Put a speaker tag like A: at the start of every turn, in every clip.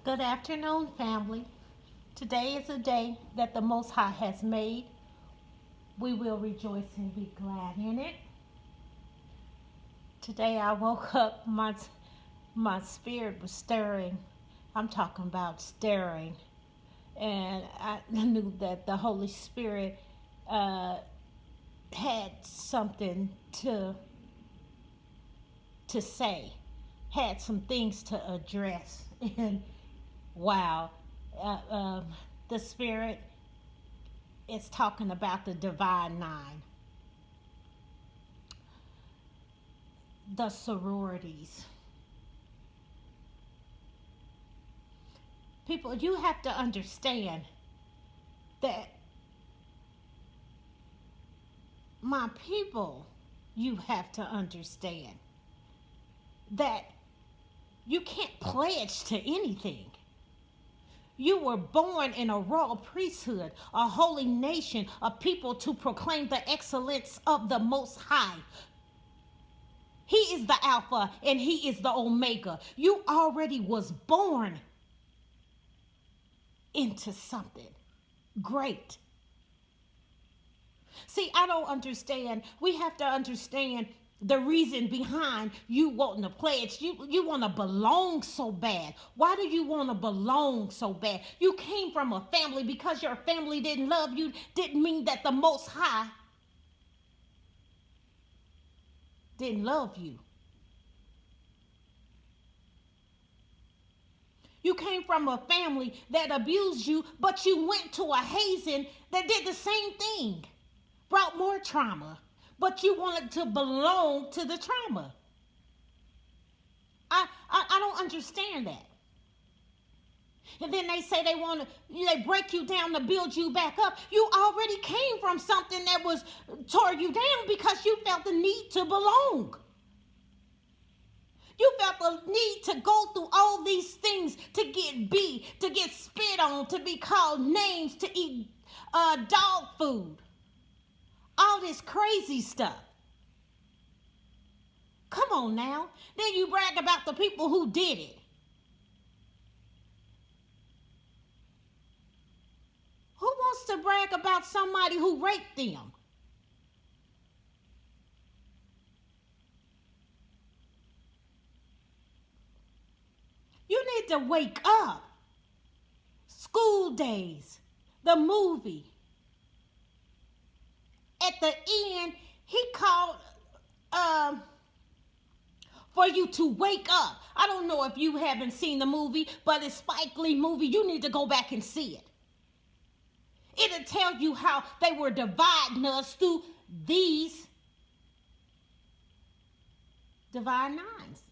A: Good afternoon, family. Today is a day that the Most High has made. We will rejoice and be glad in it. Today I woke up, my spirit was stirring. I'm talking about stirring. And I knew that the Holy Spirit uh, had something to say, had some things to address. And wow, uh, um, the Spirit is talking about the Divine Nine, the sororities. People, you have to understand that my people, you have to understand that you can't pledge to anything. You were born in a royal priesthood, a holy nation, a people to proclaim the excellence of the Most High. He is the Alpha and He is the Omega. You already was born into something great. See, I don't understand. We have to understand the reason behind you wanting to pledge. You want to belong so bad. Why do you want to belong so bad? You came from a family. Because your family didn't love you didn't mean that the Most High didn't love you. You came from a family that abused you, but you went to a hazing that did the same thing, brought more trauma, but you wanted to belong to the trauma. I don't understand that. And then they say they want to, they break you down to build you back up. You already came from something that was tore you down because you felt the need to belong. You felt the need to go through all these things to get beat, to get spit on, to be called names, to eat dog food. All this crazy stuff. Come on now. Then you brag about the people who did it. Who wants to brag about somebody who raped them? You need to wake up. School Days, the movie. At the end, he called for you to wake up. I don't know if you haven't seen the movie, but it's Spike Lee movie. You need to go back and see it. It'll tell you how they were dividing us through these divine nines.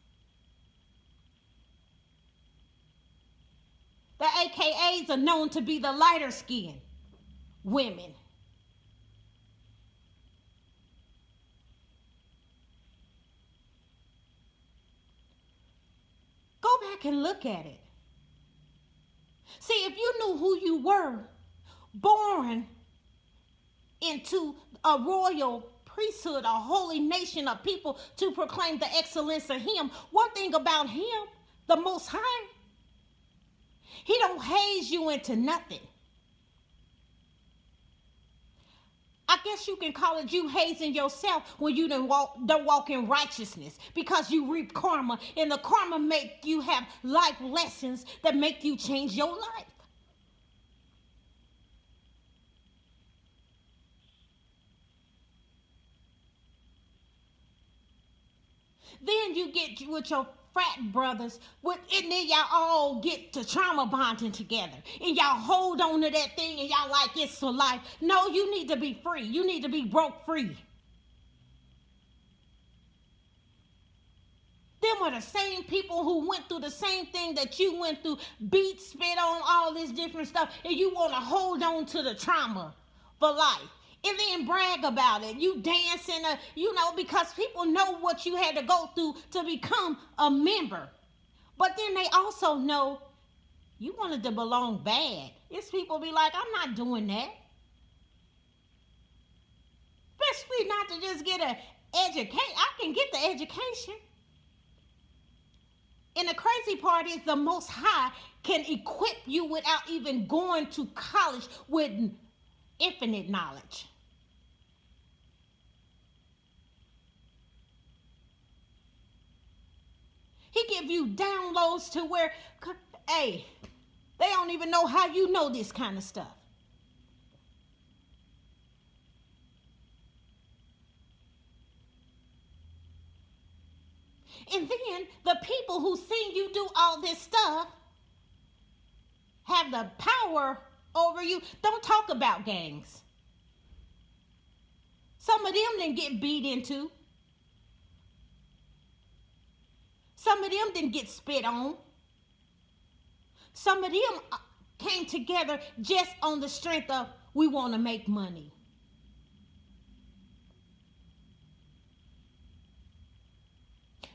A: The AKAs are known to be the lighter skinned women. Go back and look at it. See, if you knew who you were, born into a royal priesthood, a holy nation of people to proclaim the excellence of Him, one thing about Him, the Most High, He don't haze you into nothing. I guess you can call it you hazing yourself when you don't walk in righteousness because you reap karma, and the karma make you have life lessons that make you change your life. Then you get with your frat brothers, and then y'all all get to trauma bonding together, and y'all hold on to that thing, and y'all like it's for life. No, you need to be free. You need to be broke free. Them are the same people who went through the same thing that you went through, beat, spit on, all this different stuff, and you want to hold on to the trauma for life. And then brag about it. You dancing, because people know what you had to go through to become a member. But then they also know you wanted to belong bad. It's people be like, I'm not doing that. Especially not to just get an education. I can get the education. And the crazy part is the Most High can equip you without even going to college with infinite knowledge. He give you downloads to where, hey, they don't even know how you know this kind of stuff. And then the people who seen you do all this stuff have the power over you. Don't talk about gangs. Some of them didn't get beat into. Some of them didn't get spit on. Some of them came together just on the strength of we want to make money.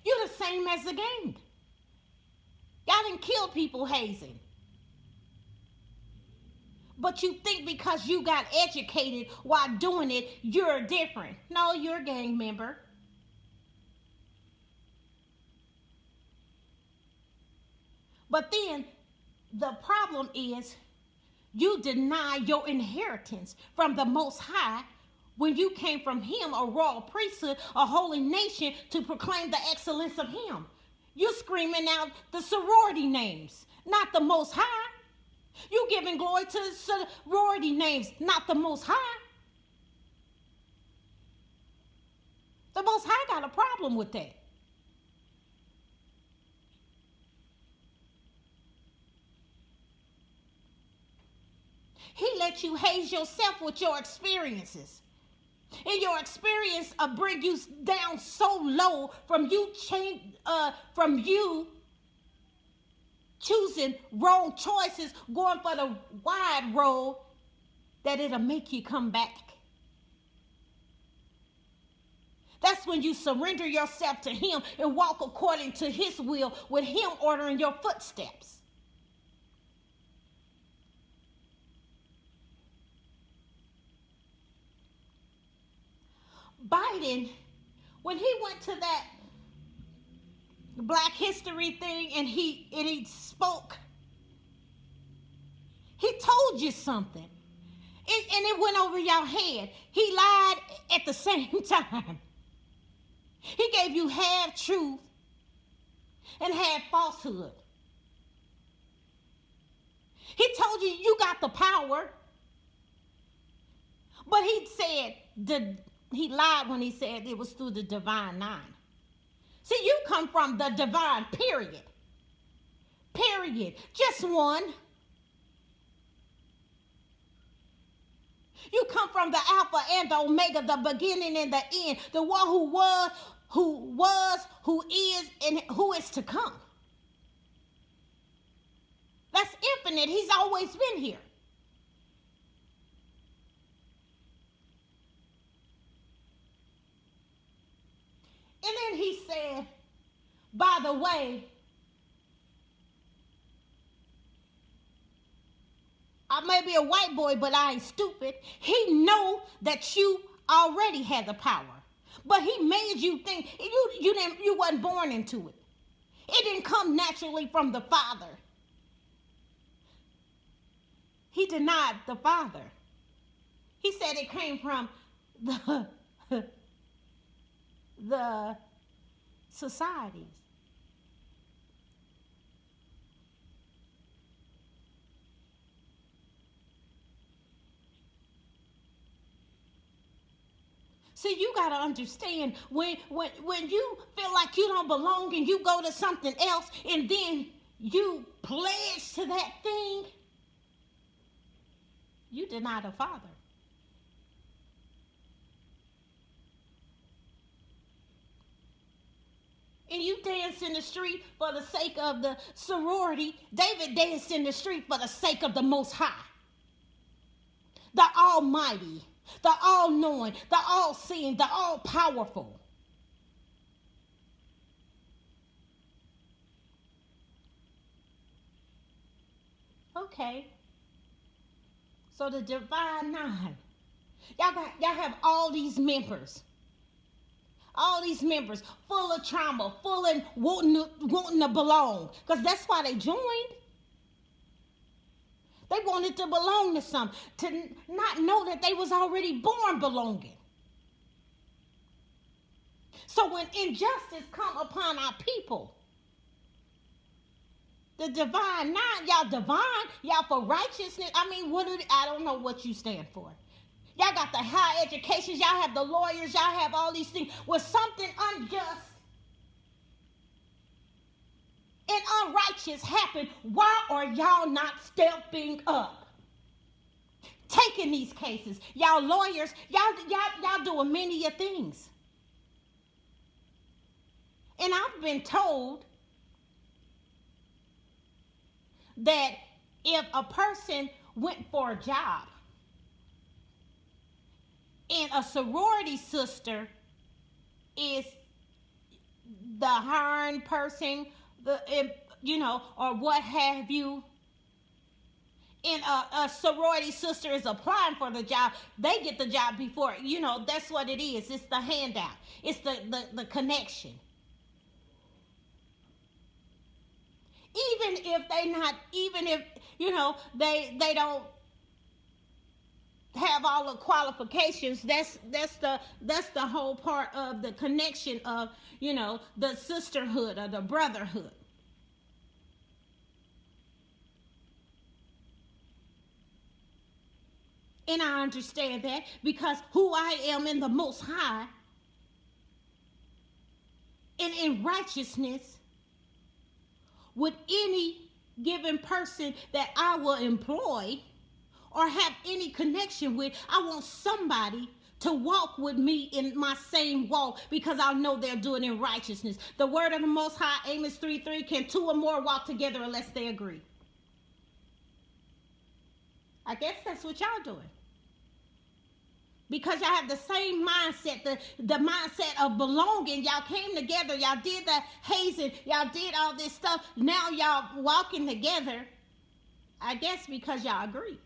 A: You're the same as the gang. Y'all didn't kill people hazing. But you think because you got educated while doing it, you're different. No, you're a gang member. But then the problem is you deny your inheritance from the Most High when you came from Him, a royal priesthood, a holy nation, to proclaim the excellence of Him. You're screaming out the sorority names, not the Most High. You giving glory to the sorority names, not the Most High. The Most High got a problem with that. He let you haze yourself with your experiences. And your experience bring you down so low from you choosing wrong choices, going for the wide road, that it'll make you come back. That's when you surrender yourself to Him and walk according to His will, with Him ordering your footsteps. Biden, when he went to that Black History thing and he spoke, he told you something. And it went over your head. He lied at the same time. He gave you half truth and half falsehood. He told you got the power. But he lied when he said it was through the divine nine. See, you come from the divine, period. Period. Just one. You come from the Alpha and the Omega, the beginning and the end, the one who was, who is, and who is to come. That's infinite. He's always been here. And then he said, by the way, I may be a white boy, but I ain't stupid. He know that you already had the power. But he made you think you wasn't born into it. It didn't come naturally from the Father. He denied the Father. He said it came from the societies. See, you got to understand when you feel like you don't belong and you go to something else and then you pledge to that thing, you deny the Father. And you dance in the street for the sake of the sorority. David danced in the street for the sake of the Most High, the Almighty, the all-knowing, the all-seeing, the all-powerful. Okay. So the divine nine. Y'all have all these members. All these members full of trauma, full of wanting to belong. Because that's why they joined. They wanted to belong to something, to not know that they was already born belonging. So when injustice come upon our people, the divine, not y'all divine, y'all for righteousness. I mean, I don't know what you stand for. Y'all got the high educations, y'all have the lawyers, y'all have all these things. When something unjust and unrighteous happen, why are y'all not stepping up? Taking these cases. Y'all lawyers, y'all doing many of things. And I've been told that if a person went for a job and a sorority sister is the hiring person, or what have you, and a sorority sister is applying for the job, they get the job before, that's what it is. It's the handout. It's the connection. Even if they don't have all the qualifications, that's the whole part of the connection of, the sisterhood or the brotherhood. And I understand that, because who I am in the Most High and in righteousness, with any given person that I will employ or have any connection with, I want somebody to walk with me in my same walk, because I know they're doing it in righteousness. The word of the Most High, Amos 3:3, can two or more walk together unless they agree? I guess that's what y'all doing. Because y'all have the same mindset, the mindset of belonging. Y'all came together, y'all did the hazing, y'all did all this stuff. Now y'all walking together, I guess because y'all agree.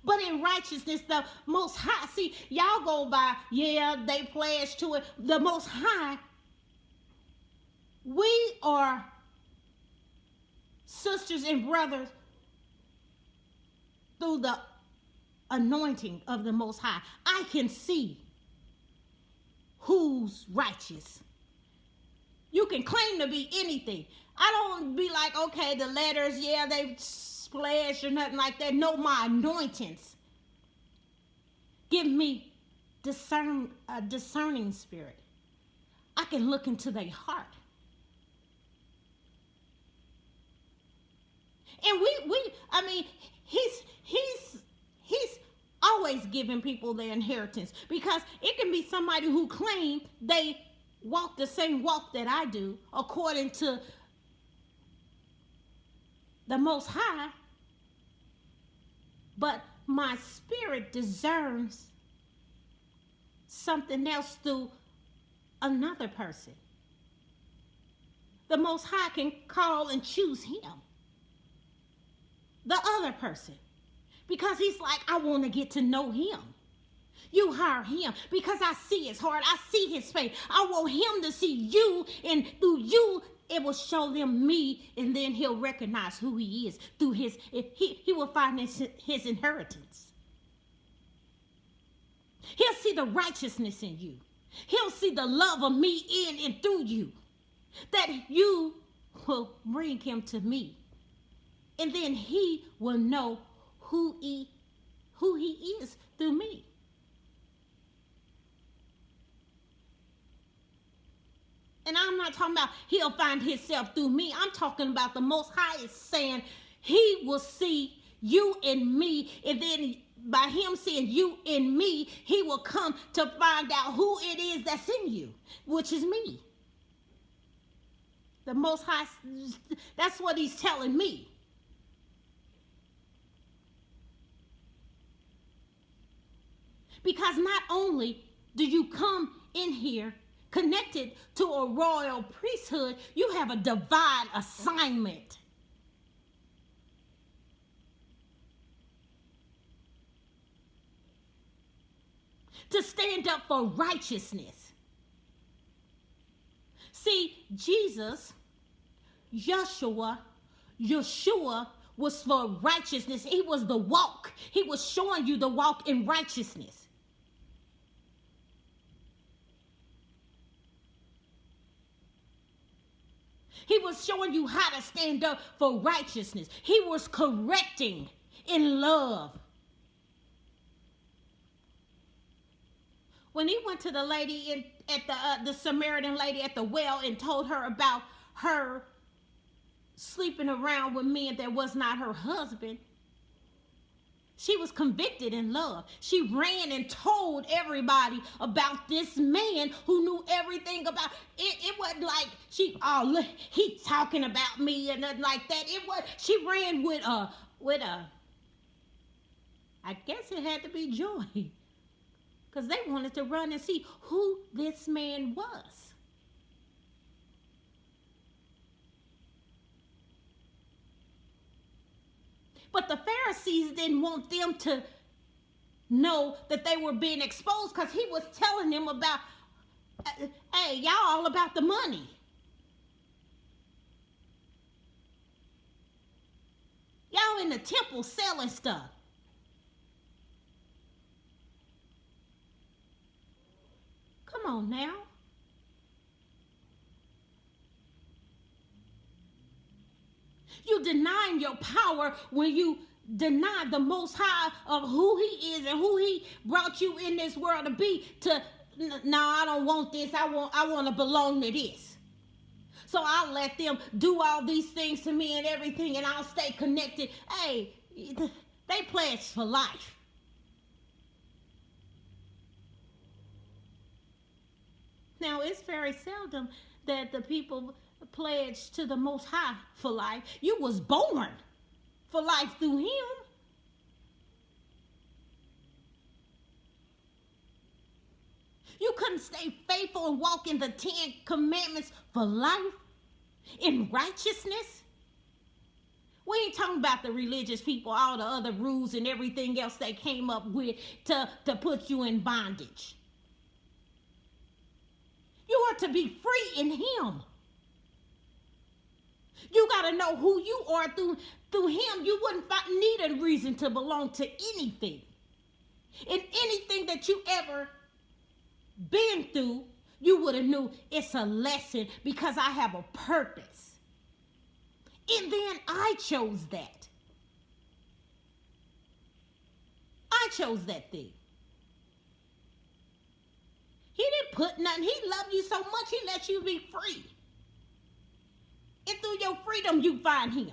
A: But in righteousness, the Most High, see, y'all go by, they pledge to it. The Most High, we are sisters and brothers through the anointing of the Most High. I can see who's righteous. You can claim to be anything. I don't be like, okay, the letters, they splash or nothing like that. No, my anointings give me a discerning spirit. I can look into their heart. And he's always giving people their inheritance, because it can be somebody who claim they walk the same walk that I do according to the Most High, but my spirit discerns something else through another person. The Most High can call and choose him, the other person, because he's like, I want to get to know him. You hire him because I see his heart. I see his face. I want him to see you, and through you, it will show them me, and then he'll recognize who he is through he will find his inheritance. He'll see the righteousness in you. He'll see the love of me in and through you, that you will bring him to me. And then he will know who he is through me. And I'm not talking about he'll find himself through me. I'm talking about the Most High is saying he will see you in me, and then by him seeing you in me, he will come to find out who it is that's in you, which is me. The Most High, that's what he's telling me. Because not only do you come in here connected to a royal priesthood, you have a divine assignment. to stand up for righteousness. See, Jesus, Yeshua was for righteousness. He was the walk. He was showing you the walk in righteousness. He was showing you how to stand up for righteousness. He was correcting in love. When he went to the lady at the Samaritan lady at the well and told her about her sleeping around with men that was not her husband, she was convicted in love. She ran and told everybody about this man who knew everything about it. It wasn't like look, he talking about me and nothing like that. It was, she ran with a, I guess it had to be joy, because they wanted to run and see who this man was. But the Pharisees didn't want them to know that they were being exposed, because he was telling them about, hey, y'all all about the money. Y'all in the temple selling stuff. Come on now. You denying your power when you deny the Most High of who he is and who he brought you in this world to be. No, I don't want this. I want to belong to this. So I'll let them do all these things to me and everything, and I'll stay connected. Hey, they pledged for life. Now, it's very seldom that the people pledge to the Most High for life. You was born for life through him. You couldn't stay faithful and walk in the 10 commandments for life in righteousness. We ain't talking about the religious people, all the other rules and everything else they came up with to put you in bondage. You are to be free in him. You got to know who you are through him. You wouldn't need a reason to belong to anything. And anything that you ever been through, you would have knew it's a lesson, because I have a purpose. And then I chose that. I chose that thing. He didn't put nothing. He loved you so much, he let you be free. And through your freedom, you find him.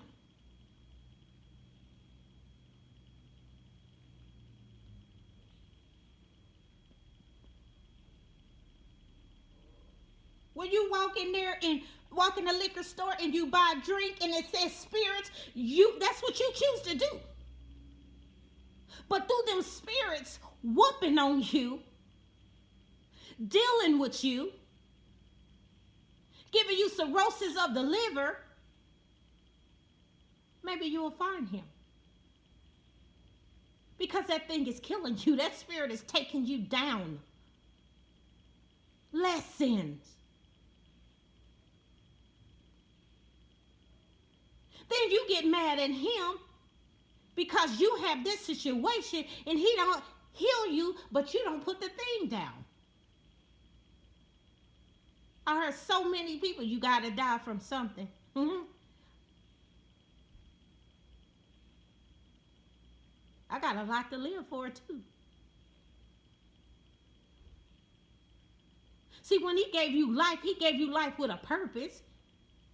A: When you walk in there and walk in the liquor store and you buy a drink and it says spirits, that's what you choose to do. But through them spirits whooping on you, dealing with you, giving you cirrhosis of the liver, maybe you will find him. Because that thing is killing you. That spirit is taking you down. Lessons. Then you get mad at him because you have this situation and he don't heal you, but you don't put the thing down. I heard so many people, you got to die from something. I got a lot to live for, too. See, when he gave you life with a purpose.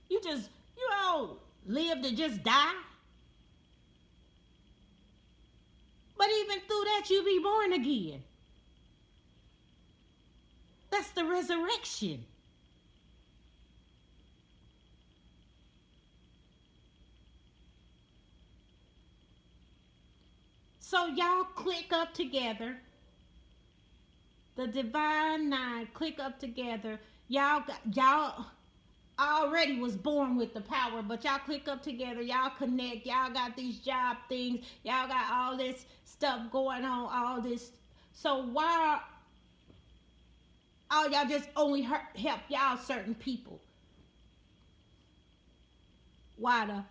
A: You don't live to just die. But even through that, you be born again. That's the resurrection. So y'all click up together. The Divine Nine click up together. Y'all already was born with the power, but y'all click up together. Y'all connect. Y'all got these job things. Y'all got all this stuff going on, all this. So why Oh, y'all just only help y'all certain people. Why the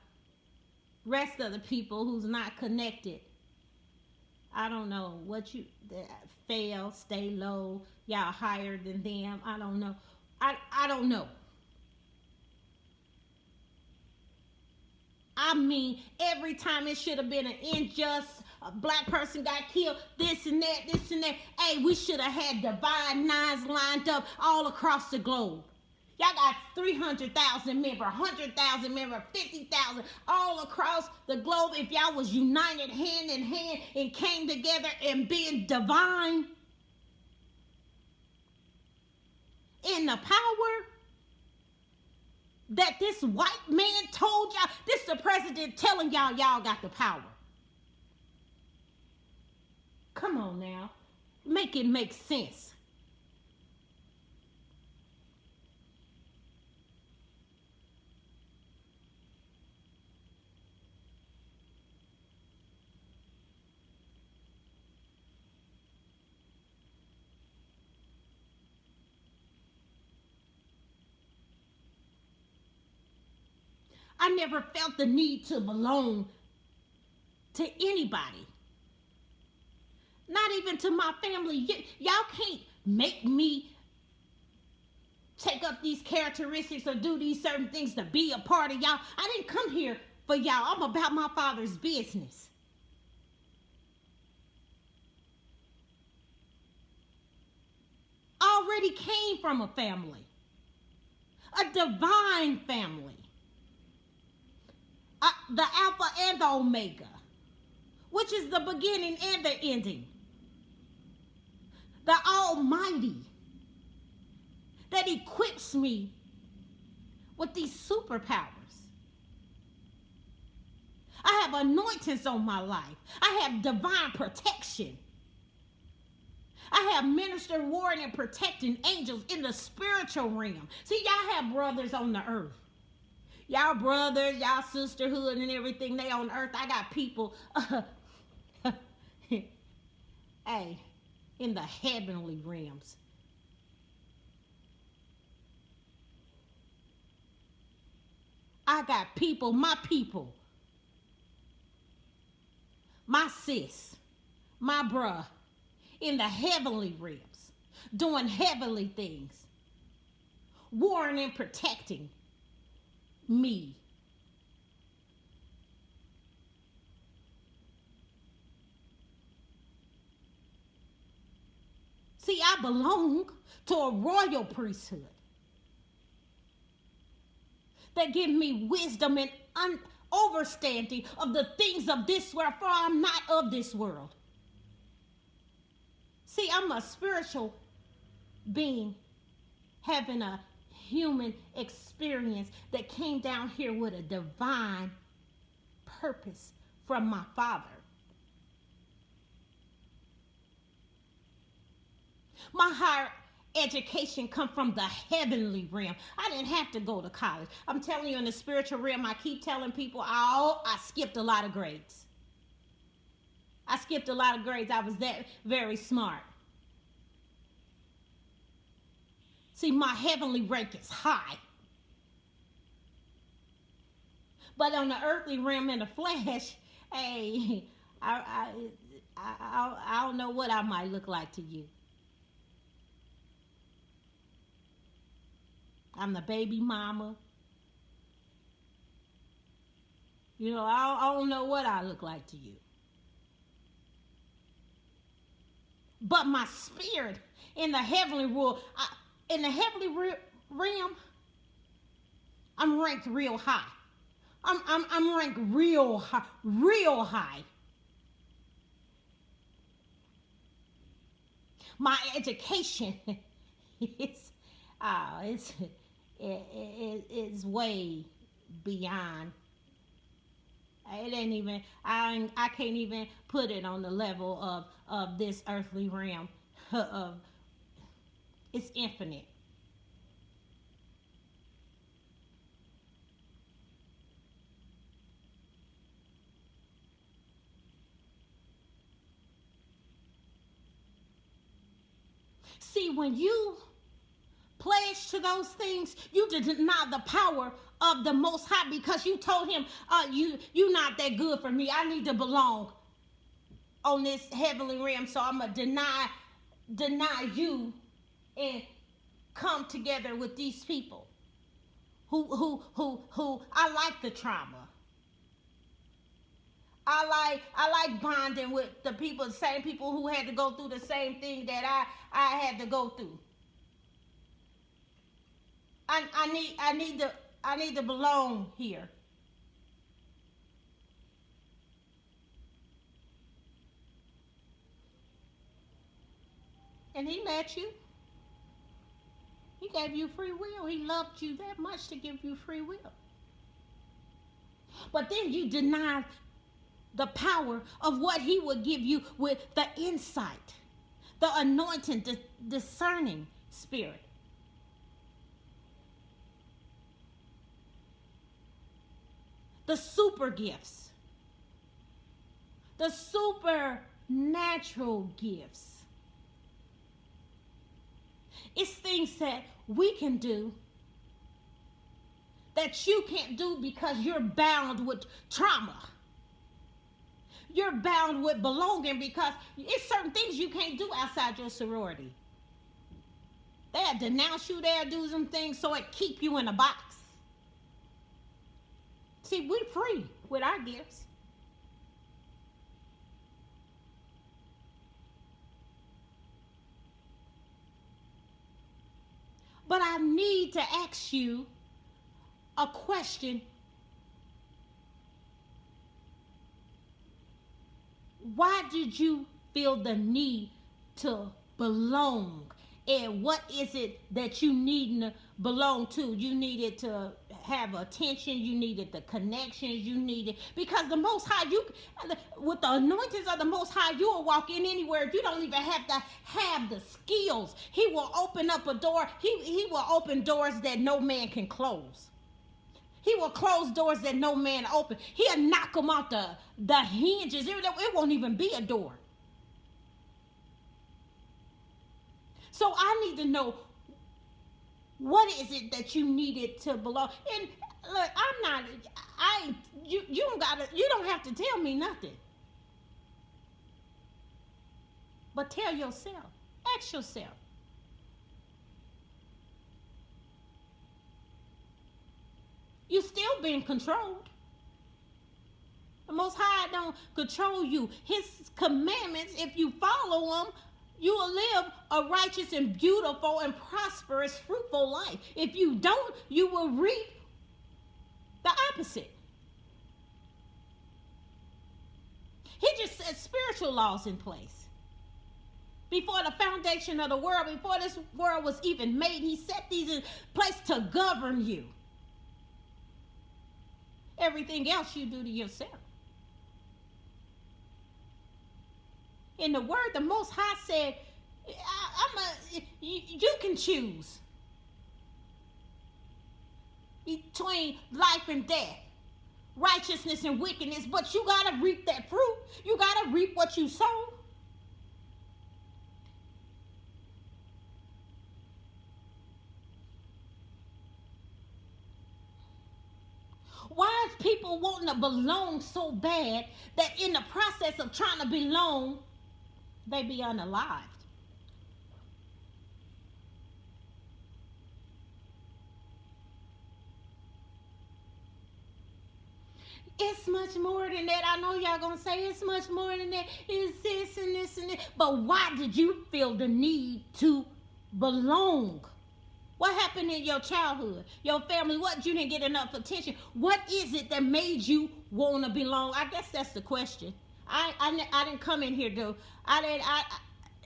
A: rest of the people who's not connected, I don't know what you fail, stay low, y'all higher than them. I don't know. I don't know. I mean, every time it should have been an unjust, a black person got killed, this and that, this and that. Hey, we should have had divine nines lined up all across the globe. Y'all got 300,000 members, 100,000 members, 50,000 all across the globe. If y'all was united hand in hand and came together and being divine in the power that this white man told y'all, this the president telling y'all got the power. Come on now. Make it make sense. I never felt the need to belong to anybody. Not even to my family. Y'all can't make me take up these characteristics or do these certain things to be a part of y'all. I didn't come here for y'all. I'm about my father's business. Already came from a family, a divine family, the Alpha and the Omega, which is the beginning and the ending, the Almighty that equips me with these superpowers. I have anointings on my life. I have divine protection. I have ministered, warring, and protecting angels in the spiritual realm. See, y'all have brothers on the earth. Y'all brothers, y'all sisterhood and everything, they on earth. I got people, hey, in the heavenly realms. I got people, my sis, my bruh, in the heavenly realms, doing heavenly things, warring and protecting me. See, I belong to a royal priesthood that give me wisdom and understanding of the things of this world, for I'm not of this world. See, I'm a spiritual being having a human experience that came down here with a divine purpose from my Father. My higher education come from the heavenly realm. I didn't have to go to college. I'm telling you, in the spiritual realm, I keep telling people, I skipped a lot of grades. I skipped a lot of grades. I was that very smart. See, my heavenly rank is high. But on the earthly realm, in the flesh, hey, I don't know what I might look like to you. I'm the baby mama. You know, I don't know what I look like to you. But my spirit in the heavenly world, in the heavenly realm, I'm ranked real high. I'm ranked real high, real high. My education is, it's it's way beyond. It ain't even. I can't even put it on the level of this earthly realm. Of it's infinite. See, when you pledge to those things, you deny the power of the Most High, because you told him, you not that good for me. I need to belong on this heavenly realm, so I'm gonna deny you and come together with these people who I like the trauma. I like bonding with the people, the same people who had to go through the same thing that I had to go through. I need to belong here. And he let you. He gave you free will. He loved you that much to give you free will. But then you deny the power of what he would give you with the insight, the anointing, the discerning spirit. The super gifts, the supernatural gifts. It's things that we can do that you can't do because you're bound with trauma. You're bound with belonging because it's certain things you can't do outside your sorority. They'll denounce you, they'll do some things so it keep you in a box. See, we're free with our gifts. But I need to ask you a question. Why did you feel the need to belong? And what is it that you need to belong to? You needed to have attention. You needed the connections. You needed, because the Most High, with the anointings of the Most High, you will walk in anywhere. You don't even have to have the skills. He will open up a door. He will open doors that no man can close. He will close doors that no man open. He'll knock them off the hinges. It won't even be a door. So I need to know, what is it that you needed to belong? And look, you don't have to tell me nothing. But tell yourself, ask yourself. You still being controlled. The Most High don't control you. His commandments, if you follow them, you will live a righteous and beautiful and prosperous, fruitful life. If you don't, you will reap the opposite. He just set spiritual laws in place. Before the foundation of the world, before this world was even made, he set these in place to govern you. Everything else you do to yourself. In the word, the Most High said, you can choose between life and death, righteousness and wickedness, but you got to reap that fruit. You got to reap what you sow. Why is people wanting to belong so bad that in the process of trying to belong, they be unalived? It's much more than that. I know y'all gonna say it's much more than that. It's this and this and that. But why did you feel the need to belong? What happened in your childhood, your family? What, you didn't get enough attention? What is it that made you want to belong? I guess that's the question. I didn't come in here to.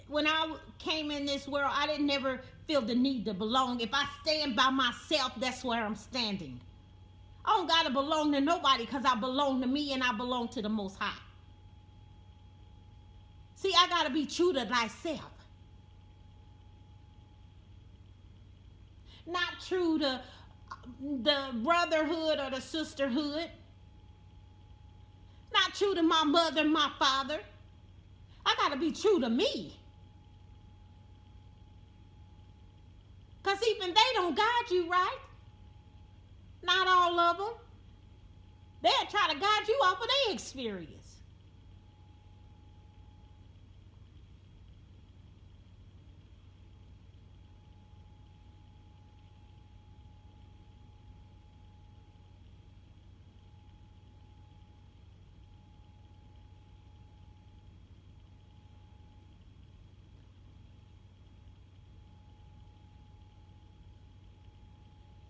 A: When I came in this world, I didn't never feel the need to belong. If I stand by myself, that's where I'm standing. I don't gotta belong to nobody because I belong to me and I belong to the Most High. See, I gotta be true to thyself. Not true to the brotherhood or the sisterhood. Not true to my mother and my father. I gotta be true to me. Because even they don't guide you right. Not all of them. They'll try to guide you off of their experience.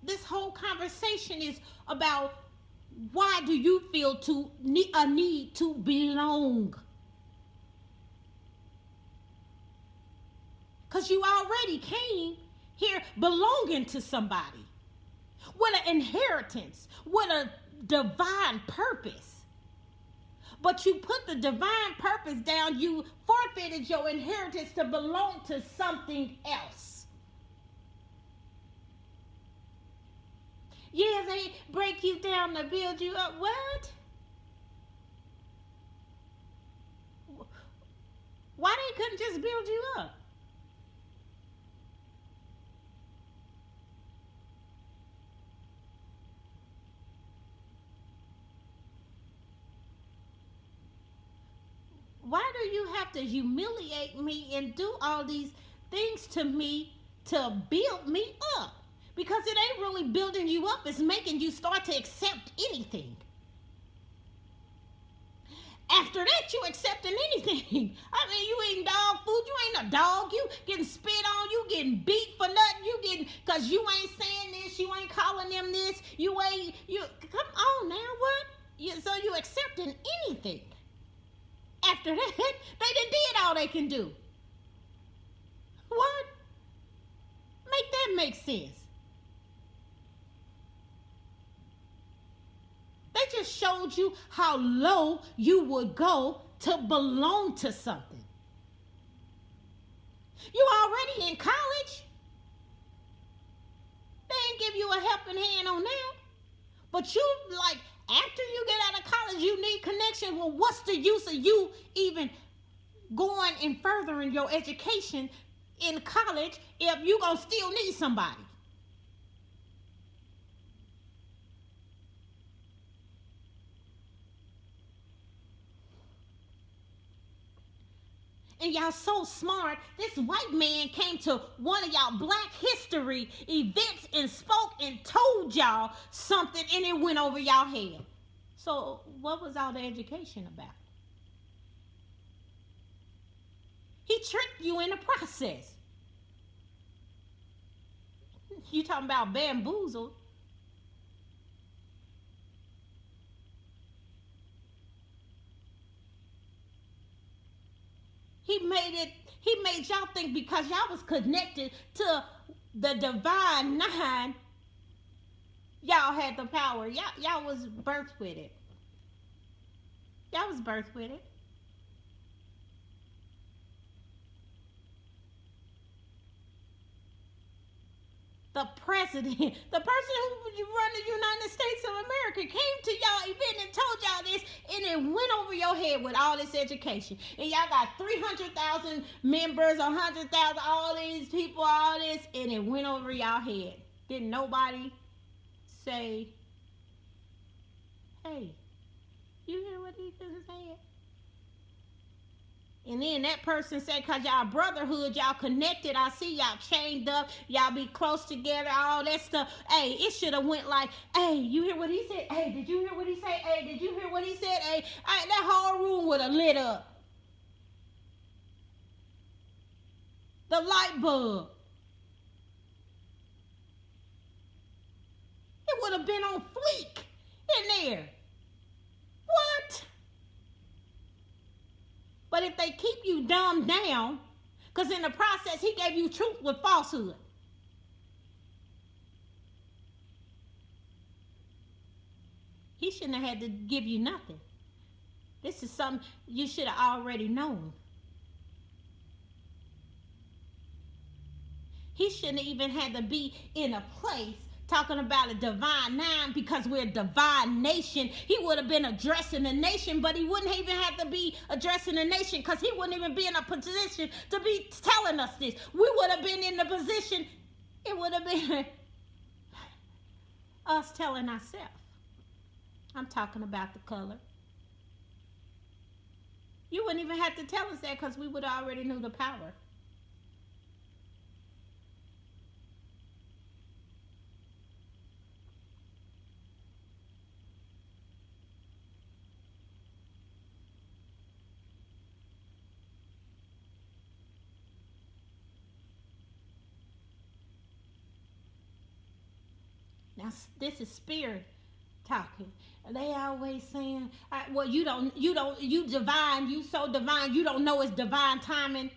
A: This whole conversation is about why do you feel a need to belong? Because you already came here belonging to somebody with an inheritance, with a divine purpose. But you put the divine purpose down, you forfeited your inheritance to belong to something else. Yeah, they break you down to build you up. What? Why they couldn't just build you up? Why do you have to humiliate me and do all these things to me to build me up? Because it ain't really building you up. It's making you start to accept anything. After that, you accepting anything. I mean, you eating dog food. You ain't a dog. You getting spit on. You getting beat for nothing. You getting, because you ain't saying this. You ain't calling them this. You ain't, come on now, what? So you accepting anything. After that, they done did all they can do. What? Make that make sense. They just showed you how low you would go to belong to something. You already in college. They ain't give you a helping hand on that. But you, like, after you get out of college, you need connection. Well, what's the use of you even going and furthering your education in college if you gonna still need somebody? And y'all so smart. This white man came to one of y'all Black History events and spoke and told y'all something, and it went over y'all head. So what was all the education about? He tricked you in the process. You talking about bamboozled. He made y'all think because y'all was connected to the divine nine, y'all had the power. Y'all was birthed with it. Y'all was birthed with it. The president, the person who run the United States of America came to y'all event and told y'all this, and it went over your head with all this education. And y'all got 300,000 members, 100,000, all these people, all this, and it went over y'all head. Didn't nobody say, hey, you hear what he just said? And then that person said, because y'all brotherhood, y'all connected. I see y'all chained up. Y'all be close together, all that stuff. Hey, it should have went like, hey, you hear what he said? Hey, did you hear what he said? Hey, did you hear what he said? Hey, that whole room would have lit up. The light bulb. It would have been on fleek in there. What? But if they keep you dumbed down, because in the process, he gave you truth with falsehood. He shouldn't have had to give you nothing. This is something you should have already known. He shouldn't have even had to be in a place talking about a divine nine because we're a divine nation. He would have been addressing the nation, but he wouldn't even have to be addressing the nation because he wouldn't even be in a position to be telling us this. We would have been in the position It would have been us telling ourselves. I'm talking about the color. You wouldn't even have to tell us that because we would already knew the power. Now this is spirit talking. They always saying, "Well, you divine, you so divine, you don't know it's divine timing.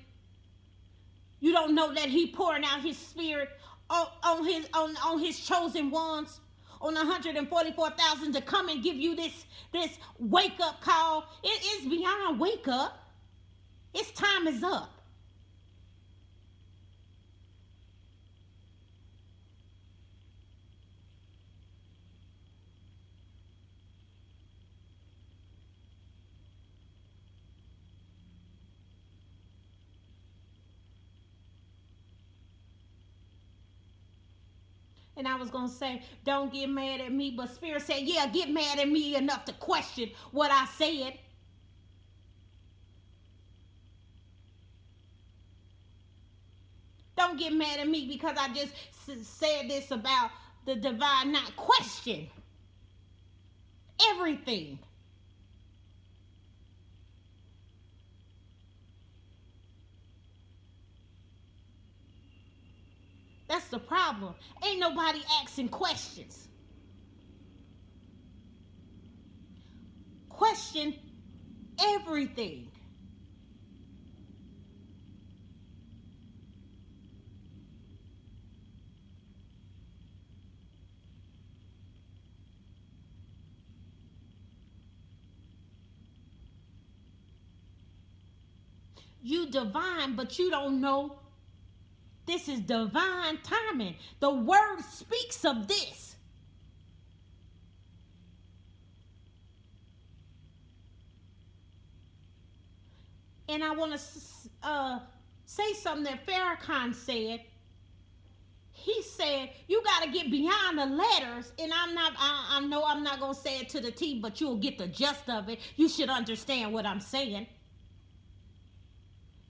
A: You don't know that He pouring out His Spirit on His chosen ones, on 144,000 to come and give you this wake up call. It is beyond wake up. Its time is up." And I was gonna say, don't get mad at me, but Spirit said, yeah, get mad at me enough to question what I said. Don't get mad at me because I just said this about the divine. Not question everything. That's the problem. Ain't nobody asking questions. Question everything. You divine, but you don't know this is divine timing. The word speaks of this. And I want to say something that Farrakhan said. He said, you got to get beyond the letters. And I know I'm not going to say it to the T, but you'll get the gist of it. You should understand what I'm saying.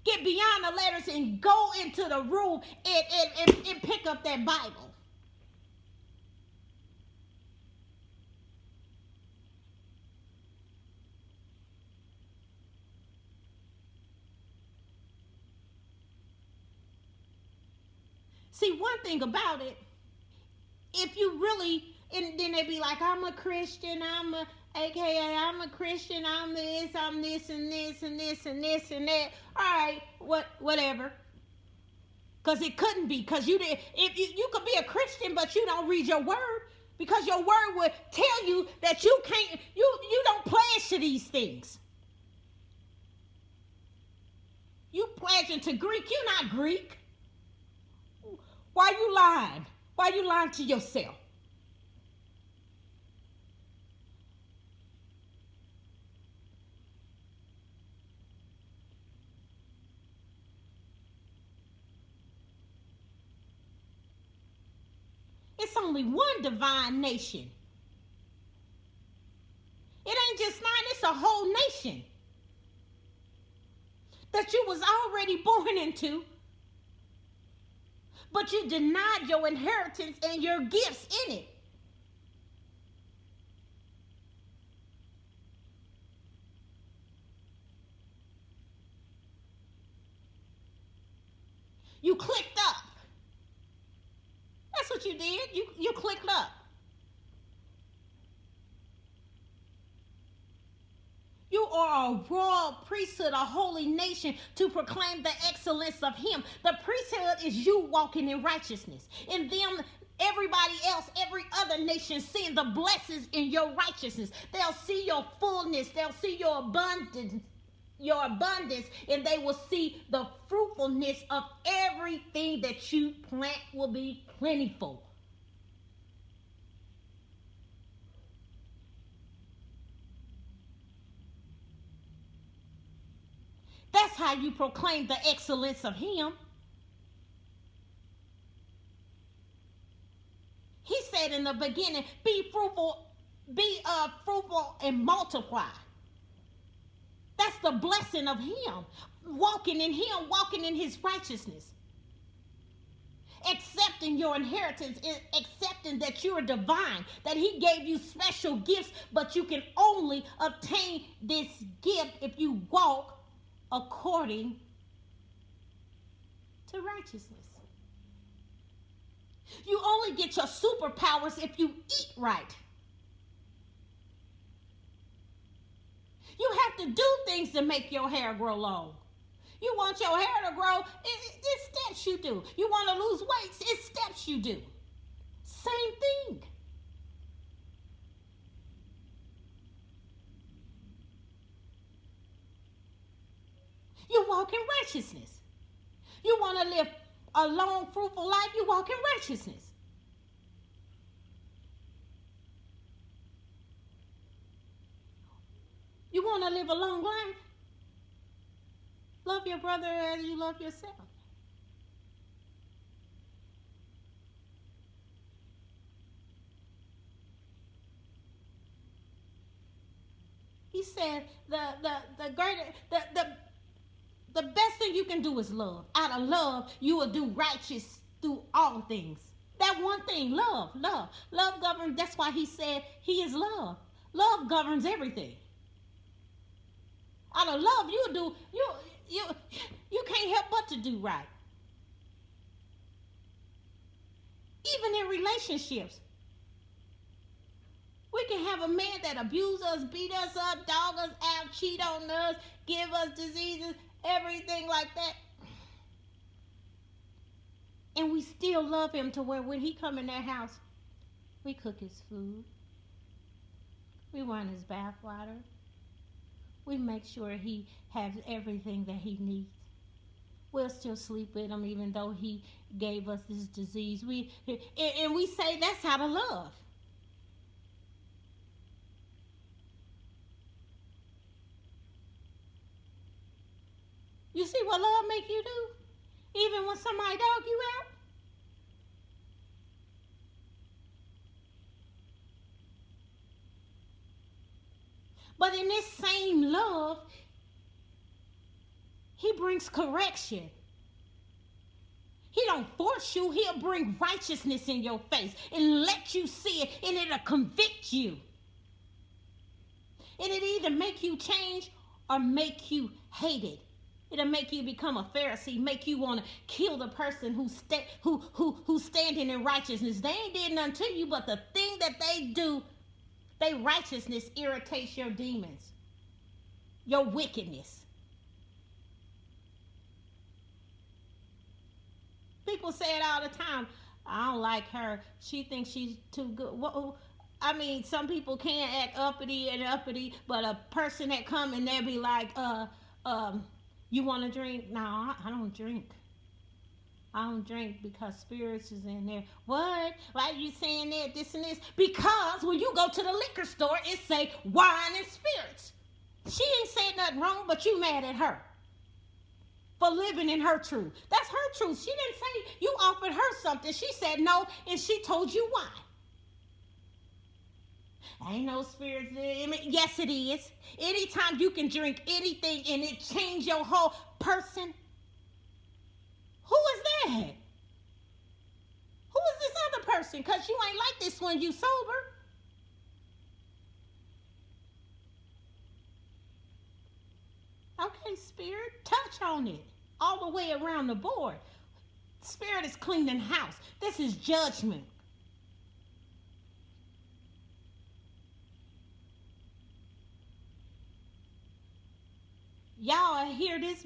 A: Get beyond the letters and go into the room and pick up that Bible. See, one thing about it, if you really, and then they be like, I'm a Christian, AKA, I'm a Christian, I'm this, and this, and this, and this, and that. All right, whatever. Because it couldn't be. Because if you could be a Christian, but you don't read your word. Because your word would tell you that you can't, you don't pledge to these things. You pledging to Greek, you're not Greek. Why you lying? Why you lying to yourself? It's only one divine nation. It ain't just nine, it's a whole nation that you was already born into, but you denied your inheritance and your gifts in it. You clicked up. That's what you did. You clicked up. You are a royal priesthood, a holy nation to proclaim the excellence of Him. The priesthood is you walking in righteousness. And them, everybody else, every other nation seeing the blessings in your righteousness. They'll see your fullness. They'll see your abundance, and they will see the fruitfulness of everything that you plant will be plentiful. That's how you proclaim the excellence of Him. the beginning. Be fruitful and multiply. That's the blessing of him. Walking in him, walking in his righteousness. Accepting your inheritance, accepting that you're divine, that he gave you special gifts, but you can only obtain this gift if you walk according to righteousness. You only get your superpowers if you eat right. You have to do things to make your hair grow long. You want your hair to grow, it's steps you do. You want to lose weight, it's steps you do. Same thing. You walk in righteousness. You want to live a long, fruitful life, you walk in righteousness. You want to live a long life? Love your brother as you love yourself. He said the best thing you can do is love. Out of love, you will do righteous through all things. That one thing, love. Love governs. That's why he said he is love. Love governs everything. Out of love, you can't help but to do right. Even in relationships. We can have a man that abuse us, beat us up, dog us out, cheat on us, give us diseases, everything like that. And we still love him to where when he come in that house, we cook his food. We run his bath water. We make sure he has everything that he needs. We'll still sleep with him even though he gave us this disease. And we say that's how to love. You see what love make you do? Even when somebody dog you out? But in this same love, he brings correction. He don't force you. He'll bring righteousness in your face and let you see it, and it'll convict you. And it either make you change or make you hate it. It'll make you become a Pharisee, make you want to kill the person who's standing in righteousness. They ain't did nothing to you, but the thing that they do, their righteousness irritates your demons, your wickedness. People say it all the time. I don't like her. She thinks she's too good. Well, I mean, some people can act uppity, but a person that come and they be like, you want to drink? No, I don't drink. I don't drink because spirits is in there. What? Why are you saying that, this and this? Because when you go to the liquor store, it say wine and spirits. She ain't saying nothing wrong, but you mad at her for living in her truth. That's her truth. She didn't say you offered her something. She said no, and she told you why. Ain't no spirits. Yes, it is. Anytime you can drink anything and it change your whole person. Who is that? Who is this other person? Because you ain't like this when you sober. Okay, spirit, touch on it. All the way around the board. Spirit is cleaning house. This is judgment. Y'all hear this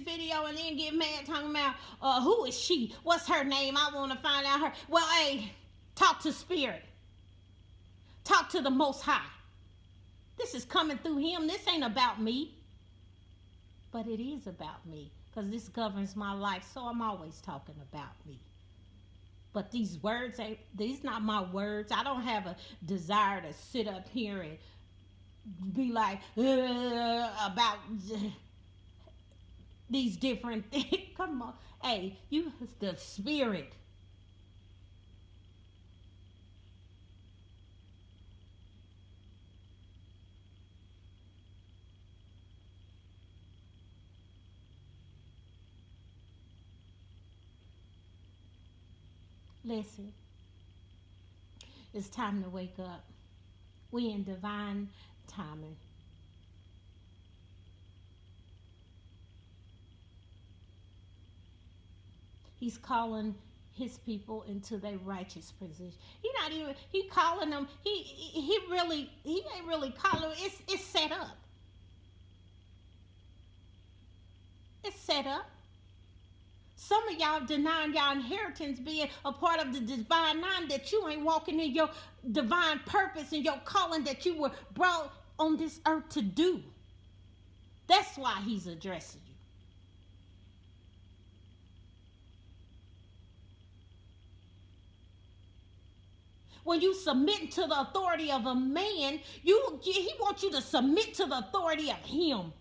A: video and then get mad talking about who is she? What's her name? I want to find out her. Well, hey, talk to spirit. Talk to the Most High. This is coming through him. This ain't about me. But it is about me because this governs my life. So I'm always talking about me. But these words, these not my words. I don't have a desire to sit up here and be like about these different things. Come on. Hey, you the spirit. Listen, it's time to wake up. We in divine timing. He's calling his people into their righteous position. He calling them. He ain't really calling them. It's set up. It's set up. Some of y'all denying y'all inheritance being a part of the divine nine, that you ain't walking in your divine purpose and your calling that you were brought on this earth to do. That's why he's addressing you. When you submit to the authority of a man, he wants you to submit to the authority of him.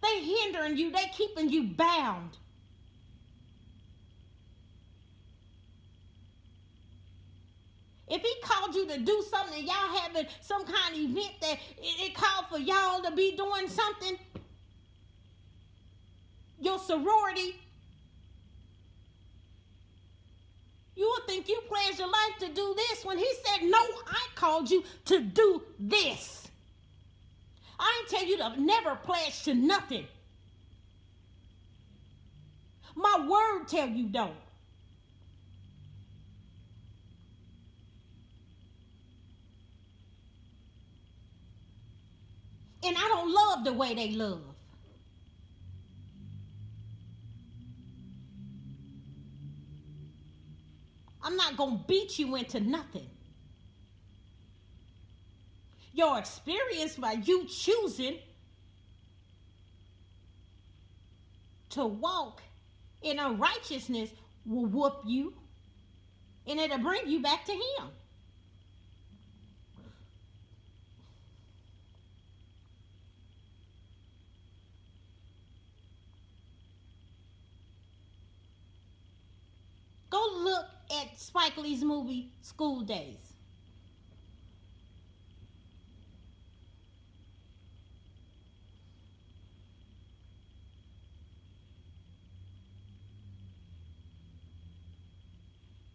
A: They hindering you. They keeping you bound. If he called you to do something and y'all having some kind of event that it called for y'all to be doing something, your sorority, you would think you pledged your life to do this when he said, no, I called you to do this. I ain't tell you to never pledge to nothing. My word tell you don't. And I don't love the way they love. I'm not going to beat you into nothing. Your experience by you choosing to walk in unrighteousness will whoop you, and it'll bring you back to him. Go look at Spike Lee's movie School Days.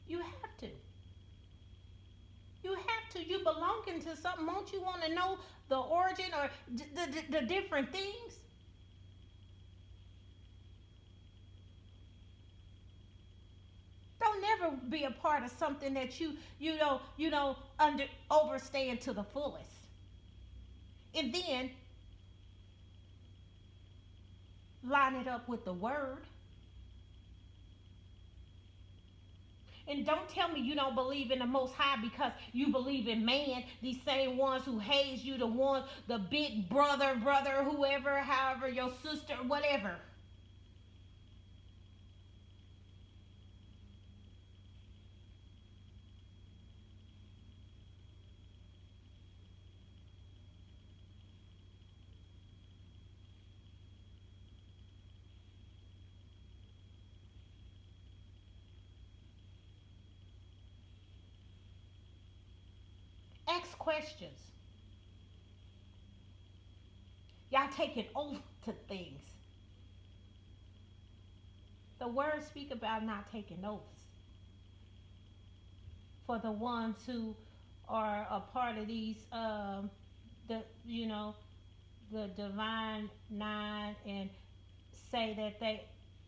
A: You have to. You have to. You belong into something. Won't you want to know the origin or the different things? Don't never be a part of something that you know overstaying to the fullest. And then line it up with the word. And don't tell me you don't believe in the Most High because you believe in man. These same ones who haze you, the big brother, whoever, however, your sister, whatever. Ask questions. Y'all taking oath to things. The words speak about not taking oaths. For the ones who are a part of these, the the divine nine, and say that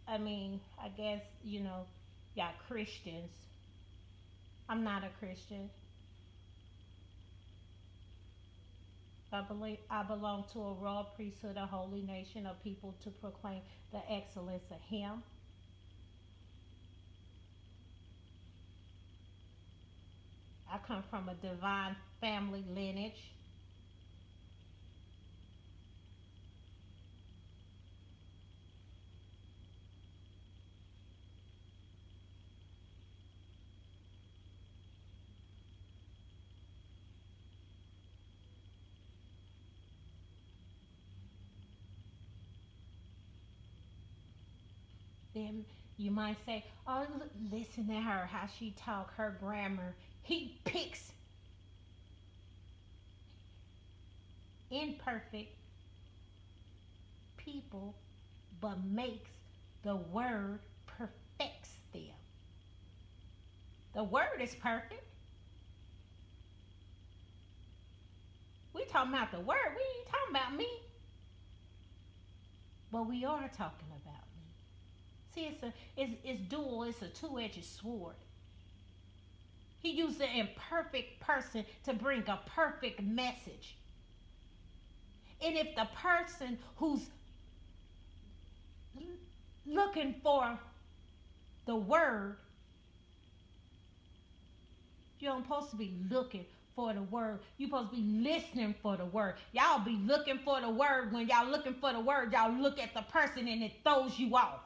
A: I guess y'all Christians. I'm not a Christian. I belong to a royal priesthood, a holy nation of people to proclaim the excellence of Him. I come from a divine family lineage. Then you might say, "Oh, listen to her, how she talk, her grammar." He picks imperfect people, but makes the word perfection. The word is perfect. We talking about the word. We ain't talking about me. But we are talking about me. See, it's dual. It's a two-edged sword. He used an imperfect person to bring a perfect message. And if the person who's looking for the word, you're supposed to be looking for the word. You're supposed to be listening for the word. Y'all be looking for the word. When y'all looking for the word, y'all look at the person and it throws you off.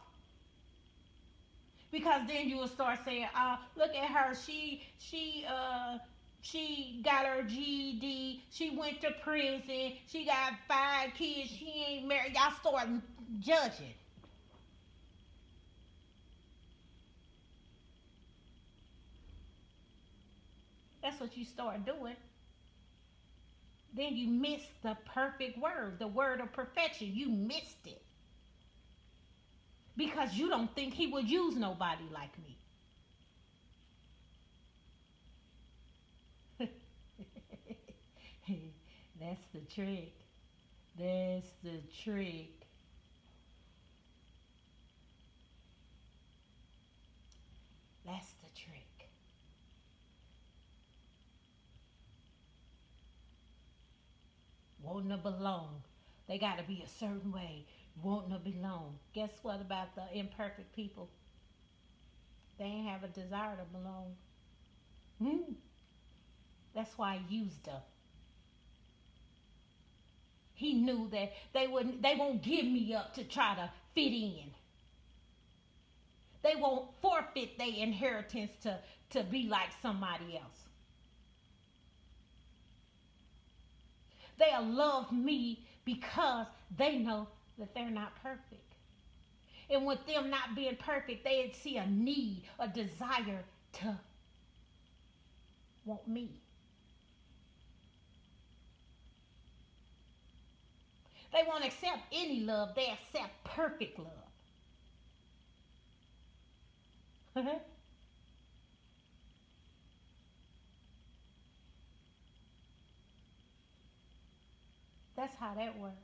A: Because then you will start saying, look at her. She got her GED. She went to prison. She got 5 kids. She ain't married. Y'all start judging. That's what you start doing. Then you miss the perfect word, the word of perfection. You missed it. Because you don't think he would use nobody like me. That's the trick. That's the trick. That's the trick. Wanting to belong. They got to be a certain way. Wanting to belong. Guess what about the imperfect people? They ain't have a desire to belong. Hmm. That's why he used them. He knew that they won't give me up to try to fit in. They won't forfeit their inheritance to be like somebody else. They'll love me because they know that they're not perfect. And with them not being perfect, they'd see a need, a desire to want me. They won't accept any love, they accept perfect love. That's how that works.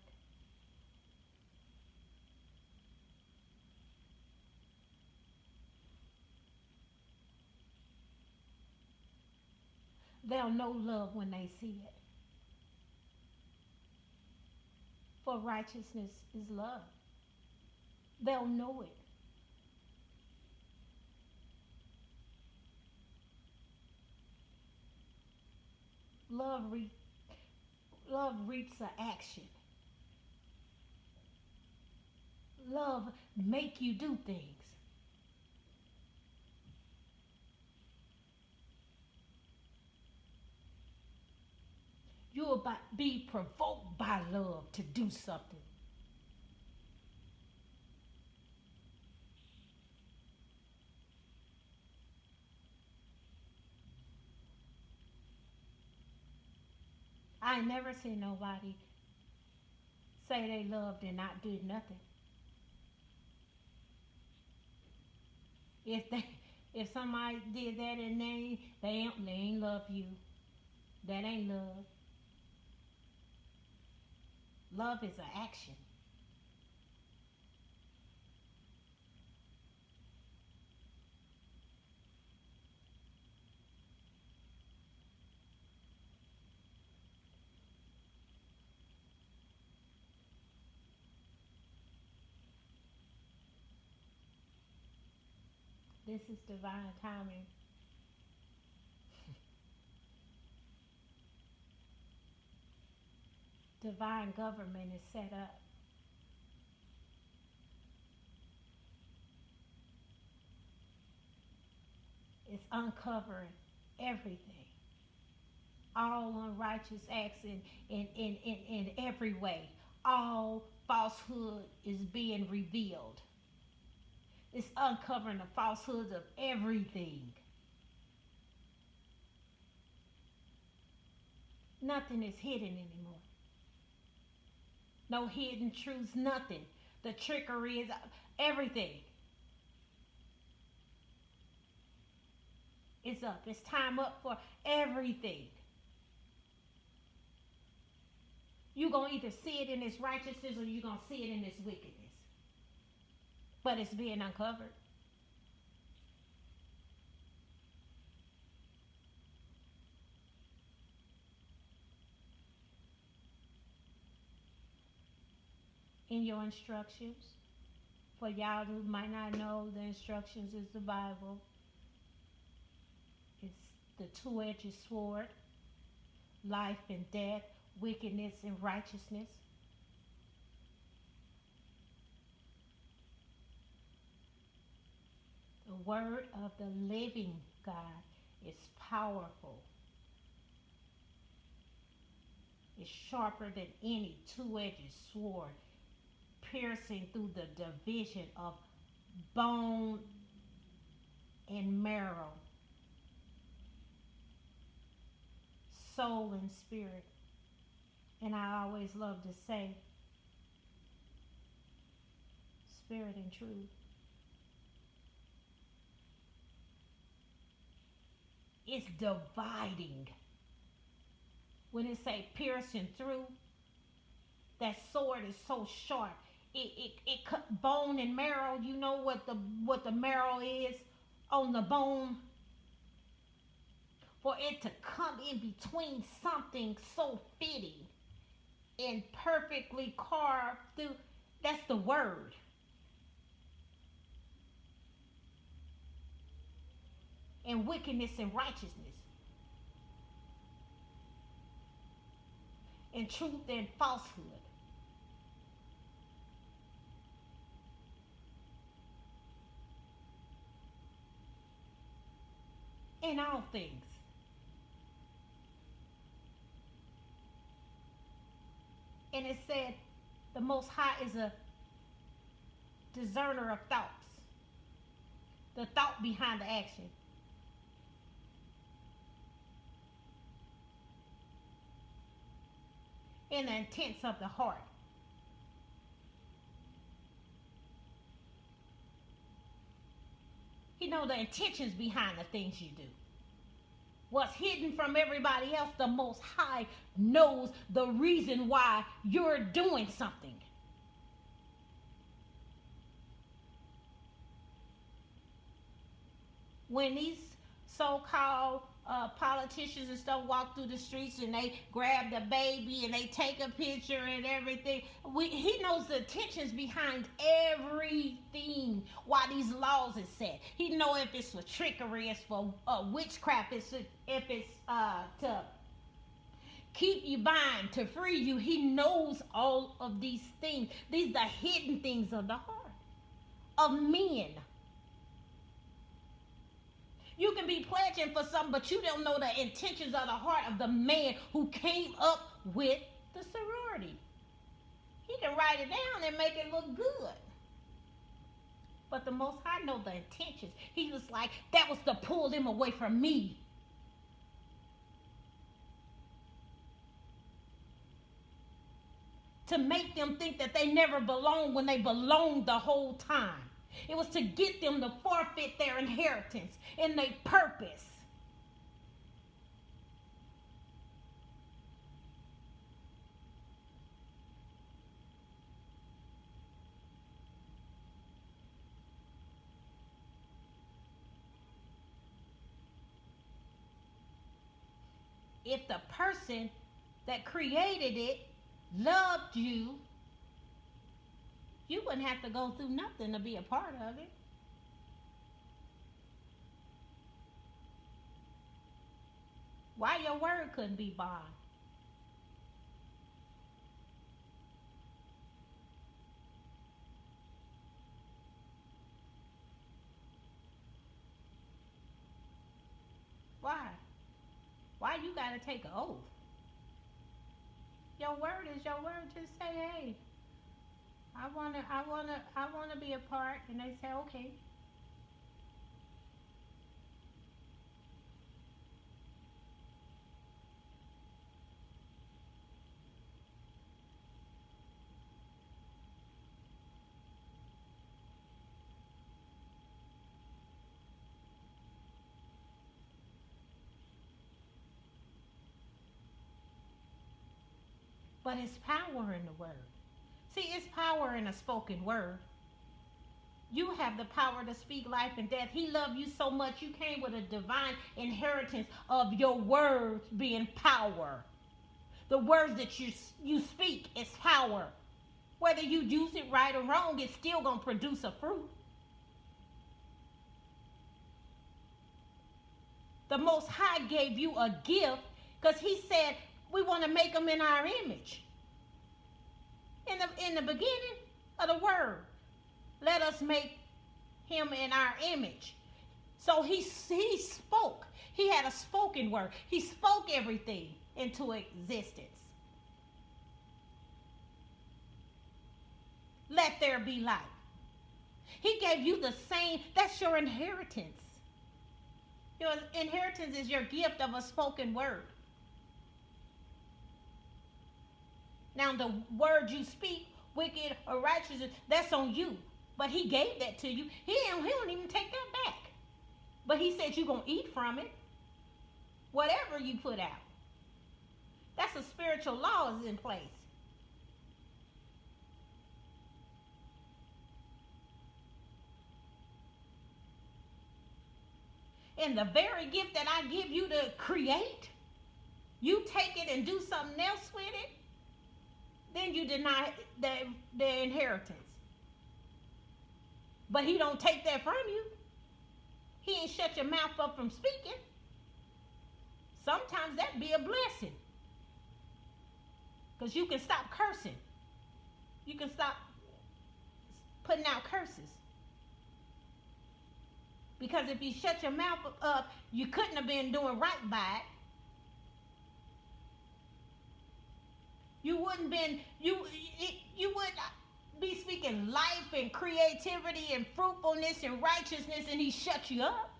A: They'll know love when they see it. For righteousness is love. They'll know it. Love, re- love reaps an action. Love make you do things. You'll be provoked by love to do something. I ain't never seen nobody say they loved and not did nothing. If they if somebody did that and they ain't love you, that ain't love. Love is an action. This is divine timing. Divine government is set up. It's uncovering everything. All unrighteous acts in every way. All falsehood is being revealed. It's uncovering the falsehoods of everything. Nothing is hidden anymore. No hidden truths, nothing. The trickery is everything. is up. It's time up for everything. You're going to either see it in its righteousness or you're going to see it in its wickedness. But it's being uncovered. In your instructions, for y'all who might not know, the instructions is the Bible. It's the two-edged sword, life and death, wickedness and righteousness. The word of the living God is powerful. It's sharper than any two-edged sword, piercing through the division of bone and marrow, soul and spirit. And I always love to say, spirit and truth. It's dividing. When it say piercing through, that sword is so sharp. It cut bone and marrow. You know what the marrow is on the bone? For it to come in between something so fitting and perfectly carved through, that's the word. And wickedness and righteousness. And truth and falsehood. In all things. And it said the Most High is a discerner of thoughts. The thought behind the action. And the intents of the heart. He knows the intentions behind the things you do. What's hidden from everybody else, the Most High knows the reason why you're doing something. When these so-called politicians and stuff walk through the streets and they grab the baby and they take a picture and everything, he knows the intentions behind everything. Why these laws is set. He know if it's for trickery, it's for witchcraft, if it's to keep you bind, to free you. He knows all of these things. These are the hidden things of the heart of men. You can be pledging for something, but you don't know the intentions of the heart of the man who came up with the sorority. He can write it down and make it look good. But the Most High knows the intentions. He was like, that was to pull them away from me. To make them think that they never belonged when they belonged the whole time. It was to get them to forfeit their inheritance and their purpose. If the person that created it loved you, you wouldn't have to go through nothing to be a part of it. Why your word couldn't be bond? Why? Why you gotta take an oath? Your word is your word. Just say, hey, I wanna be a part, and they say, okay. But it's power in the word. See, it's power in a spoken word. You have the power to speak life and death. He loved you so much you came with a divine inheritance of your words being power. The words that you speak is power. Whether you use it right or wrong, it's still going to produce a fruit. The Most High gave you a gift because He said we want to make them in our image. In the beginning of the word, let us make him in our image. So he spoke. He had a spoken word. He spoke everything into existence. Let there be light. He gave you the same. That's your inheritance. Your inheritance is your gift of a spoken word. Now, the word you speak, wicked or righteous, that's on you. But He gave that to you. He don't even take that back. But He said you're going to eat from it. Whatever you put out. That's a spiritual law is in place. And the very gift that I give you to create, you take it and do something else with it, then you deny the inheritance. But He don't take that from you. He ain't shut your mouth up from speaking. Sometimes that'd be a blessing. Because you can stop cursing. You can stop putting out curses. Because if you shut your mouth up, you couldn't have been doing right by it. You wouldn't be speaking life and creativity and fruitfulness and righteousness, and He shut you up.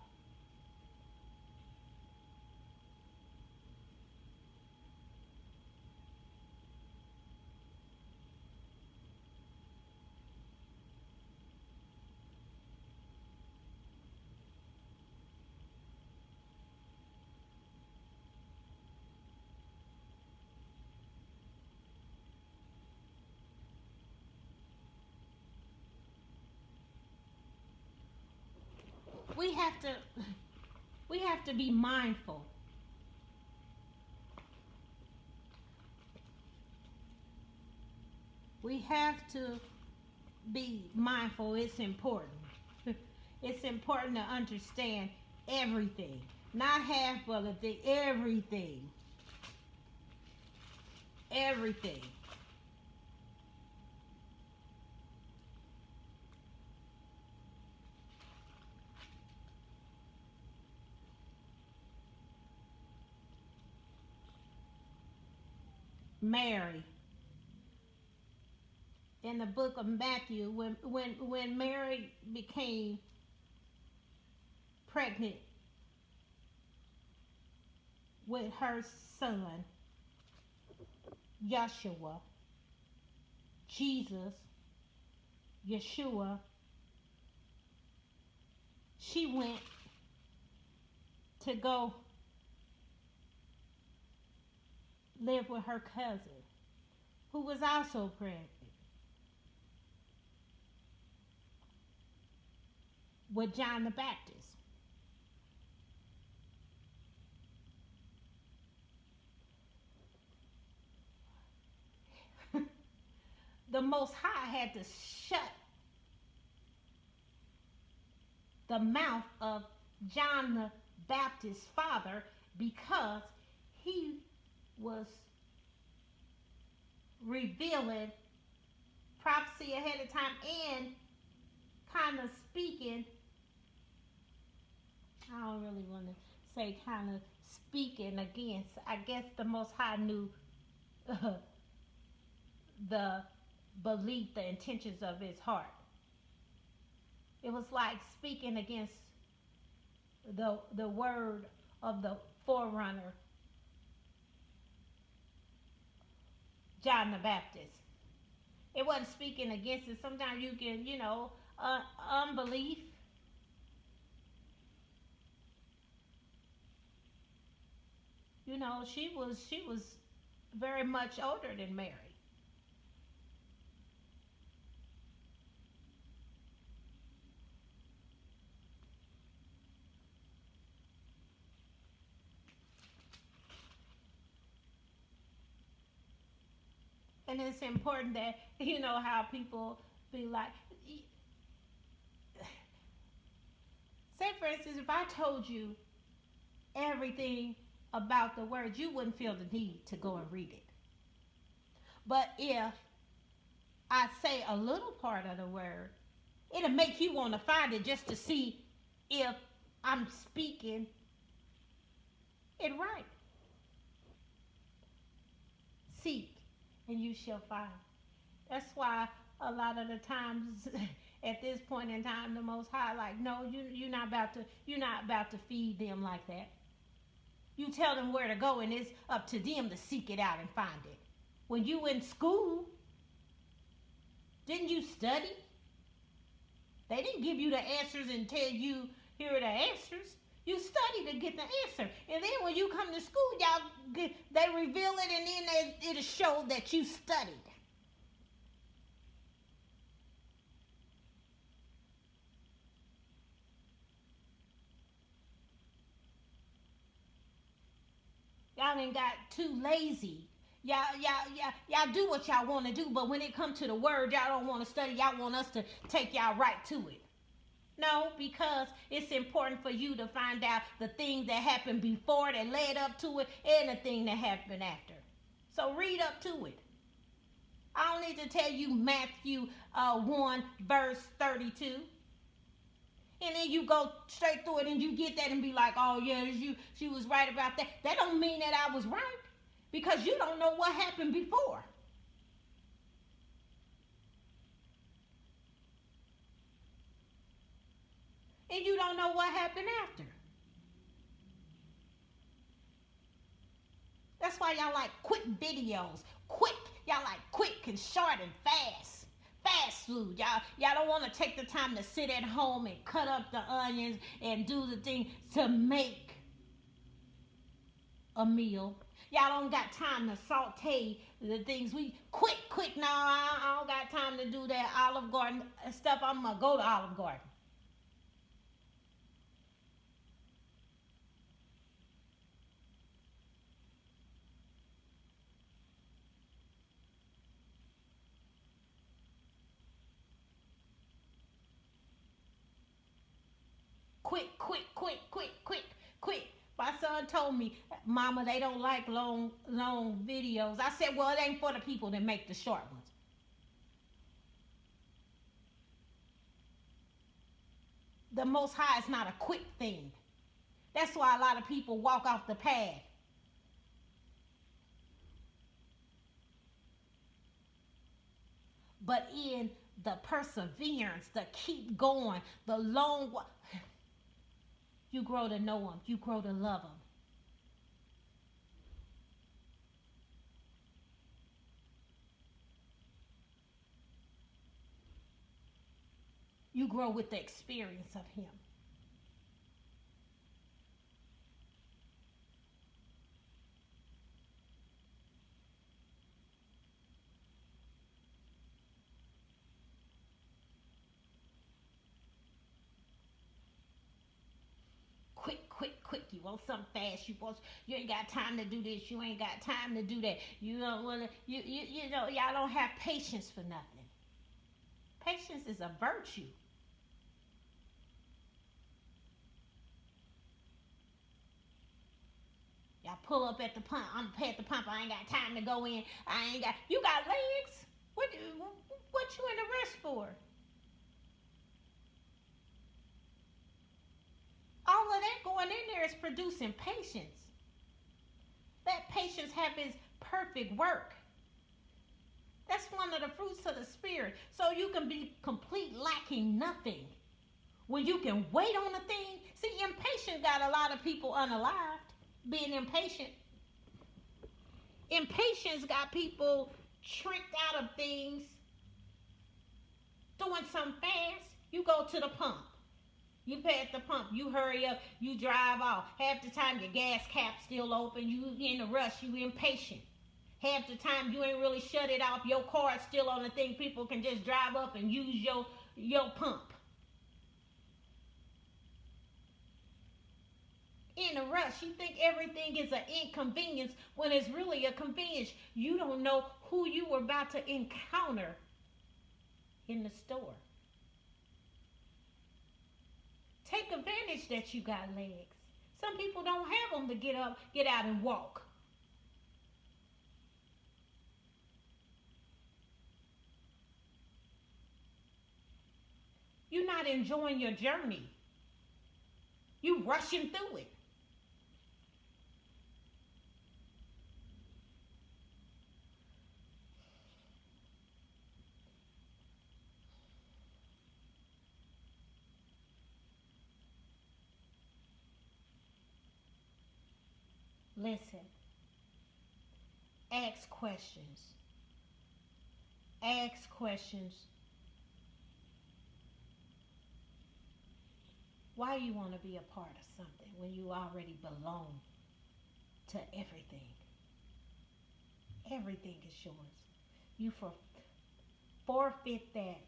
A: We have to be mindful. We have to be mindful. It's important. It's important to understand everything. Not half of it, everything. Everything. Mary. In the book of Matthew, when Mary became pregnant with her son, Yeshua, Jesus, Yeshua, she went to go live with her cousin, who was also pregnant, with John the Baptist. The Most High had to shut the mouth of John the Baptist's father because he was revealing prophecy ahead of time and kind of speaking. I don't really want to say kind of speaking against. I guess the Most High knew the belief, the intentions of his heart. It was like speaking against the word of the forerunner, John the Baptist. It wasn't speaking against it. Sometimes you can, unbelief. She was very much older than Mary. And it's important that you know how people be like, say for instance, if I told you everything about the word, you wouldn't feel the need to go and read it. But if I say a little part of the word, it'll make you want to find it just to see if I'm speaking it right. Seek and you shall find. That's why a lot of the times at this point in time the most high like, no, you're not about to feed them like that. You tell them where to go and it's up to them to seek it out and find it. When you in school, didn't you study? They didn't give you the answers and tell you here are the answers. You study to get the answer, and then when you come to school, they reveal it, and then it'll show that you studied. Y'all ain't got too lazy. Y'all do what y'all want to do, but when it comes to the word, y'all don't want to study. Y'all want us to take y'all right to it. No, because it's important for you to find out the things that happened before that led up to it and the thing that happened after. So read up to it. I don't need to tell you Matthew 1 verse 32. And then you go straight through it and you get that and be like, oh yeah, she was right about that. That don't mean that I was right because you don't know what happened before. And you don't know what happened after. That's why y'all like quick videos. Quick. Y'all like quick and short and fast. Fast food. Y'all don't want to take the time to sit at home and cut up the onions and do the thing to make a meal. Y'all don't got time to saute the things. We quick. No, I don't got time to do that Olive Garden stuff. I'm gonna go to Olive Garden. Quick. My son told me, Mama, they don't like long videos. I said, well, it ain't for the people that make the short ones. The Most High is not a quick thing. That's why a lot of people walk off the path. But in the perseverance, the keep going, the long, you grow to know Him. You grow to love Him. You grow with the experience of Him. Quick. You want something fast. You ain't got time to do this. You ain't got time to do that. You don't want to. You know y'all don't have patience for nothing. Patience is a virtue. Y'all pull up at the pump. I'm at the pump. I ain't got time to go in. I ain't got. You got legs. What you in the rest for? All of that going in there is producing patience. That patience have its perfect work. That's one of the fruits of the spirit. So you can be complete lacking nothing. When you can wait on a thing. See, impatient got a lot of people unalived. Being impatient. Impatience got people tricked out of things. Doing something fast. You go to the pump. You pay at the pump. You hurry up. You drive off. Half the time your gas cap's still open. You in a rush. You impatient. Half the time you ain't really shut it off. Your car's still on the thing. People can just drive up and use your pump. In a rush, you think everything is an inconvenience when it's really a convenience. You don't know who you were about to encounter in the store. Take advantage that you got legs. Some people don't have them to get up, get out and walk. You're not enjoying your journey. You rushing through it. Listen, ask questions. Ask questions. Why you want to be a part of something when you already belong to everything? Everything is yours. You forfeit that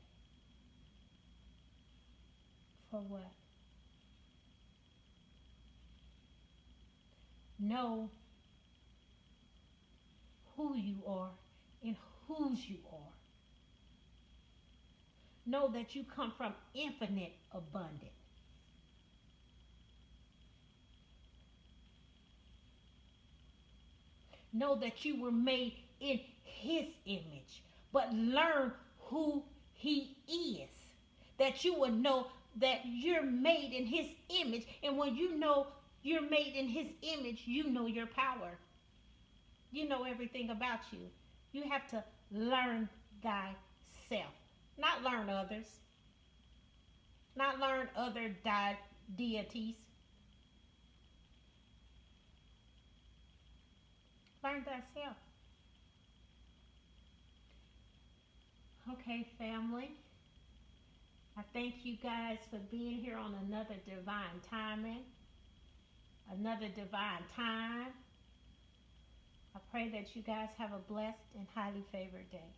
A: for what? Know who you are and whose you are. Know that you come from infinite abundance. Know that you were made in his image, but learn who he is. That you will know that you're made in his image, and when you know you're made in his image, you know your power. You know everything about you. You have to learn thyself, not learn others, not learn other deities. Learn thyself. Okay, family. I thank you guys for being here on another divine timing, another divine time. I pray that you guys have a blessed and highly favored day.